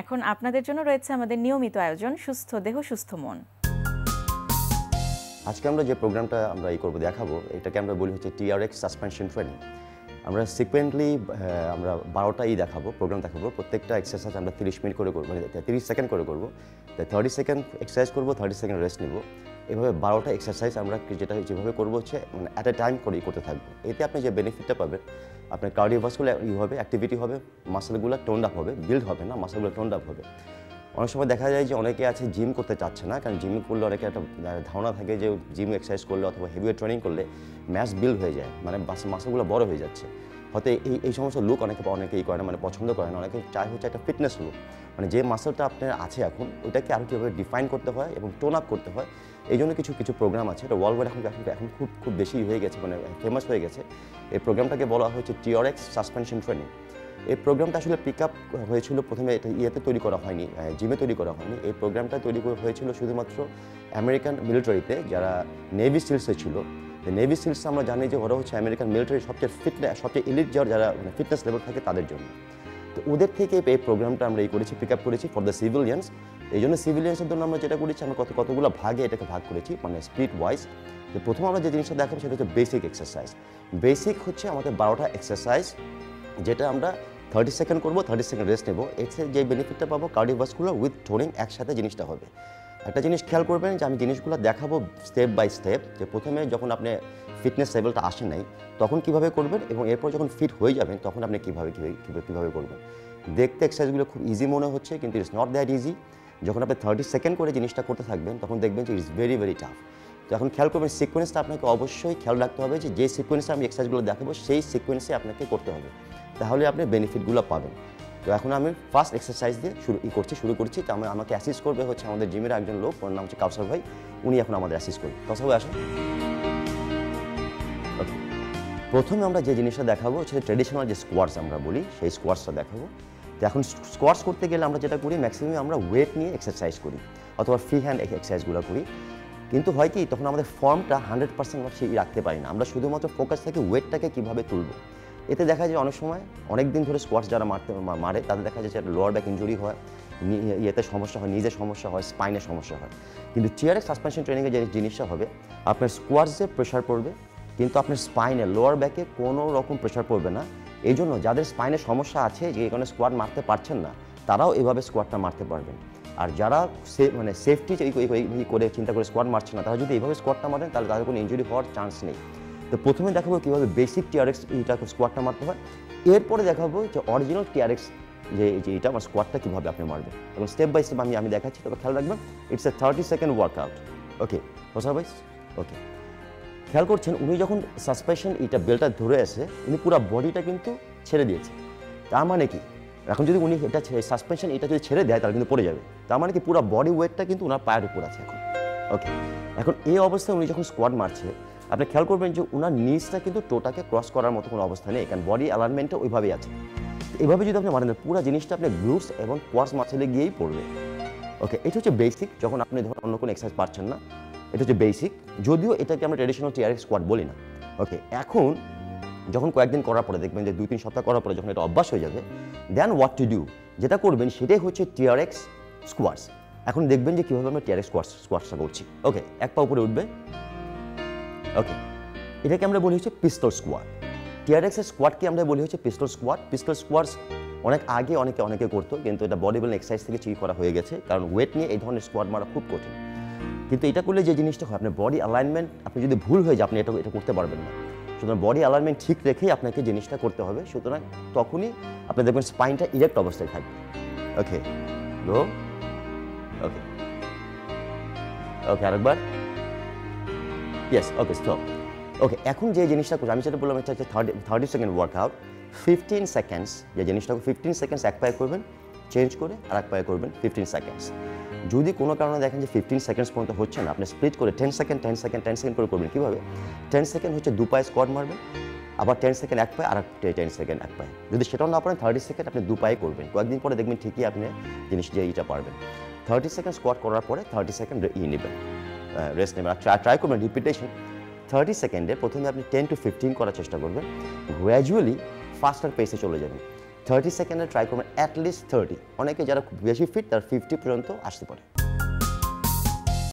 এখন আপনাদের জন্য রয়েছে আমাদের নিয়মিত আয়োজন সুস্থ দেহ সুস্থ মন। আজকে আমরা যে প্রোগ্রামটা আমরা করবো দেখাবো, এটাকে আমরা বলি হচ্ছে TRX সাসপেনশন ট্রেনিং। আমরা সিকুয়েন্টলি আমরা 12টাই দেখাবো, প্রোগ্রাম দেখাবো। প্রত্যেকটা এক্সারসাইজ আমরা 30 মিনিট করে করবো, মানে 30 সেকেন্ড করে করবো। 30 সেকেন্ড এক্সারসাইজ করবো, 30 সেকেন্ড রেস্ট নেব। এভাবে 12টা এক্সারসাইজ আমরা যেভাবে করবো হচ্ছে মানে অ্যাট এ টাইম করেই করতে থাকবো। এতে আপনি যে বেনিফিটটা পাবেন, আপনার কার্ডিওভাস্কুলার হবে, অ্যাক্টিভিটি হবে, মাসেলগুলো টোন্ড আপ হবে, বিল্ড হবে না, মাসেলগুলো টোন্ড আপ হবে। অনেক সময় দেখা যায় যে অনেকে আছে জিম করতে চাচ্ছে না, কারণ জিম করলে অনেকে একটা ধারণা থাকে যে জিম এক্সারসাইজ করলে অথবা হেভি ট্রেনিং করলে ম্যাস বিল্ড হয়ে যায়, মানে মাসেলগুলো বড় হয়ে যাচ্ছে। হয়তো এই সমস্ত লুক অনেকেই করে না, মানে পছন্দ করে না। অনেকে চায় হচ্ছে একটা ফিটনেস লুক, মানে যে মাসেলটা আপনার আছে এখন ওইটাকে আরও কীভাবে ডিফাইন করতে হয় এবং টোন আপ করতে হয়। এই জন্য কিছু প্রোগ্রাম আছে, এটা ওয়ার্ল্ড ওয়াইড এখন খুব বেশি হয়ে গেছে, মানে ফেমাস হয়ে গেছে। এই প্রোগ্রামটাকে বলা হচ্ছে TRX সাসপেনশন ট্রেনিং। এই প্রোগ্রামটা আসলে পিক আপ হয়েছিল প্রথমে, এটা তৈরি করা হয়নি, জিমে তৈরি করা হয়নি। এই প্রোগ্রামটা তৈরি হয়েছিল শুধুমাত্র আমেরিকান মিলিটারিতে, যারা নেভি সিলসে ছিল। নেভি সিলস আমরা জানি যে ওরা হচ্ছে আমেরিকান মিলিটারি সবচেয়ে ইলিট যারা মানে ফিটনেস লেভেল থাকে তাদের জন্য। তো ওদের থেকে এই প্রোগ্রামটা আমরা পিক আপ করেছি ফর দ্য সিভিলিয়ান্স। এই জন্য সিভিলিয়ান্সের জন্য আমরা যেটা করেছি, আমরা কতগুলো ভাগে এটাকে ভাগ করেছি, মানে স্প্লিট ওয়াইজ। তো প্রথম আমরা যে জিনিসটা দেখাবো সেটা হচ্ছে বেসিক এক্সারসাইজ। বেসিক হচ্ছে আমাদের 12টা এক্সারসাইজ, যেটা আমরা 30 সেকেন্ড করবো, 30 সেকেন্ড রেস্ট নেবো। এতে যে বেনিফিটটা পাবো কার্ডিওভাস্কুলার উইথ টোনিং একসাথে জিনিসটা হবে। একটা জিনিস খেয়াল করবেন যে আমি জিনিসগুলো দেখাবো স্টেপ বাই স্টেপ, যে প্রথমে যখন আপনি ফিটনেস লেভেলটা আসে নাই তখন কীভাবে করবেন, এবং এরপর যখন ফিট হয়ে যাবেন তখন আপনি কীভাবে করবেন। দেখতে এক্সারসাইজগুলো খুব ইজি মনে হচ্ছে, কিন্তু ইটস নট দ্যাট ইজি। যখন আপনি 30 সেকেন্ড করে জিনিসটা করতে থাকবেন তখন দেখবেন যে ইটস ভেরি ভেরি টাফ। তো এখন খেয়াল করবেন সিকোয়েন্সটা আপনাকে অবশ্যই খেয়াল রাখতে হবে, যে সিকোয়েন্সে আমি এক্সারসাইজগুলো দেখাবো সেই সিকোয়েন্সে আপনাকে করতে হবে, তাহলে আপনি বেনিফিটগুলো পাবেন। তো এখন আমি ফার্স্ট এক্সারসাইজ দিয়ে শুরু করছি। তো আমাকে অ্যাসিস্ট করবে হচ্ছে আমাদের জিমের একজন লোক, ওর নাম হচ্ছে কাউসার ভাই। উনি এখন আমাদের অ্যাসিস্ট করবে। কাউসার ভাই আসুন। ওকে, প্রথমে আমরা যে জিনিসটা দেখাবো সেটা ট্রেডিশনাল যে স্কোয়াটস আমরা বলি, সেই স্কোয়াটসটা দেখাবো। তো এখন স্কোয়াটস করতে গেলে আমরা যেটা করি, ম্যাক্সিমাম আমরা ওয়েট নিয়ে এক্সারসাইজ করি অথবা ফ্রি হ্যান্ড এক্সারসাইজগুলো করি। কিন্তু হয় কি, তখন আমাদের ফর্মটা 100% সেই রাখতে পারি না। আমরা শুধুমাত্র ফোকাস থাকি ওয়েটটাকে কীভাবে তুলবো। এতে দেখা যায় অনেক সময় অনেক দিন ধরে স্কোয়াটস যারা মারে তাদের দেখা যাচ্ছে একটা লোয়ার ব্যাক ইঞ্জুরি হয়, ইয়েতে সমস্যা হয়, নিজের সমস্যা হয়, স্পাইনের সমস্যা হয়। কিন্তু TRX সাসপেনশন ট্রেনিংয়ে যে জিনিসটা হবে, আপনার স্কোয়াটসে প্রেশার পড়বে, কিন্তু আপনার স্পাইনে লোয়ার ব্যাকে কোনো রকম প্রেশার পড়বে না। এই জন্য যাদের স্পাইনের সমস্যা আছে, যে কারণে স্কোয়াট মারতে পারছেন না, তারাও এভাবে স্কোয়াটটা মারতে পারবেন। আর যারা মানে সেফটি করে চিন্তা করে স্কোয়াট মারছে না, তারা যদি এইভাবে স্কোয়াটটা মারেন তাহলে তাদের কোনো ইঞ্জুরি হওয়ার চান্স নেই। তো প্রথমে দেখাবো কীভাবে বেসিক TRX স্কোয়াটটা মারতে হয়, এরপরে দেখাবো যে অরিজিনাল TRX যে এটা আমার স্কোয়াটটা কীভাবে আপনি মারবেন। এবং স্টেপ বাই স্টেপ আমি দেখাচ্ছি, তবে খেয়াল রাখবেন ইটস এ 30 সেকেন্ড ওয়ার্কআউট। ওকে হোসার ভাই, ওকে খেয়াল করছেন উনি যখন সাসপেনশন বেলটা ধরে আসে, উনি পুরো বডিটা কিন্তু ছেড়ে দিয়েছে। তার মানে কি, এখন যদি উনি সাসপেনশন যদি ছেড়ে দেয় তাহলে কিন্তু পড়ে যাবে। তার মানে কি, পুরো বডি ওয়েটটা কিন্তু ওনার পায়ের উপর আছে এখন। ওকে, এখন এই অবস্থায় উনি যখন স্কোয়াট মারছে, আপনি খেয়াল করবেন যে ওনার নিচটা কিন্তু টোটাকে ক্রস করার মতো কোনো অবস্থা নেই, কারণ বডি অ্যালাইনমেন্টটা ওইভাবেই আছে। এইভাবে যদি আপনি মারেন, পুরো জিনিসটা আপনার গ্লুটস এবং কোয়াডস মাসেলে গিয়েই পড়বে। ওকে, এটা হচ্ছে বেসিক। যখন আপনি ধরুন অন্য কোনো এক্সারসাইজ পারছেন না, এটা হচ্ছে বেসিক, যদিও এটাকে আমরা ট্রেডিশনাল TRX স্কোয়াট বলি না। ওকে, এখন যখন কয়েকদিন করার পরে দেখবেন যে 2-3 সপ্তাহ করার পরে যখন এটা অভ্যাস হয়ে যাবে, দেন হোয়াট টু ডু, যেটা করবেন সেটাই হচ্ছে TRX স্কোয়াটস। এখন দেখবেন যে কীভাবে আমরা TRX স্কোয়াটসটা করছি। ওকে, এক পা উপরে উঠবে। ওকে, এটাকে আমরা বলি হচ্ছে পিস্তল স্কোয়াট। TRX এর স্কোয়াটকে আমরা বলি হচ্ছে পিস্তল স্কোয়াট। পিস্তল স্কোয়াটস অনেক আগে অনেকে করতো, কিন্তু এটা বডি বিল্ডিং এক্সারসাইজ থেকে ঠিক করা হয়ে গেছে, কারণ ওয়েট নিয়ে এই ধরনের স্কোয়াট মারা খুব কঠিন। কিন্তু এটা করলে যে জিনিসটা হয়, আপনার বডি অ্যালাইনমেন্ট, আপনি যদি ভুল হয়ে যায় আপনি এটা করতে পারবেন না। সুতরাং বডি অ্যালাইনমেন্ট ঠিক রেখেই আপনাকে জিনিসটা করতে হবে। সুতরাং তখনই আপনি দেখবেন স্পাইনটা ইরেক্ট অবস্থায় থাকবে। ওকে, গো। ওকে, ওকে আরেকবার। Yes, okay stop. ওকে, এখন যে জিনিসটা করছি আমি যেটা বললাম, এটা হচ্ছে 30 সেকেন্ড ওয়ার্কআউট। 15 সেকেন্ডস যে জিনিসটা 15 সেকেন্ডস এক পায়ে করবেন, চেঞ্জ করে আর এক পায়ে করবেন 15 সেকেন্ডস। যদি কোনো কারণে দেখেন যে 15 সেকেন্ডস পর্যন্ত হচ্ছে না, আপনি স্প্লিট করে 10 সেকেন্ড 10 সেকেন্ড 10 সেকেন্ড করে করবেন। কীভাবে? 10 সেকেন্ড হচ্ছে দু পায়ে স্কোয়াট মারবেন, আবার 10 সেকেন্ড এক পায়ে, আর 10 সেকেন্ড এক পায়ে। যদি সেটাও না পারেন 30 সেকেন্ড আপনি দু পায়ে করবেন। কয়েকদিন পরে দেখবেন ঠিকই আপনি এইটা পারবেন। 30 সেকেন্ড স্কোয়াট করার পরে 30 সেকেন্ড নেবেন, রেস্ট নেবেন। আর ট্রাই করবেন রিপিটেশন 30 সেকেন্ডে প্রথমে আপনি 10 to 15 করার চেষ্টা করবেন, গ্র্যাজুয়ালি ফাস্টার পেসে চলে যাবেন। 30 সেকেন্ডে ট্রাই করবেন, অ্যাটলিস্ট 30। অনেকে যারা খুব বেশি ফিট তারা 50 পর্যন্ত আসতে পারে।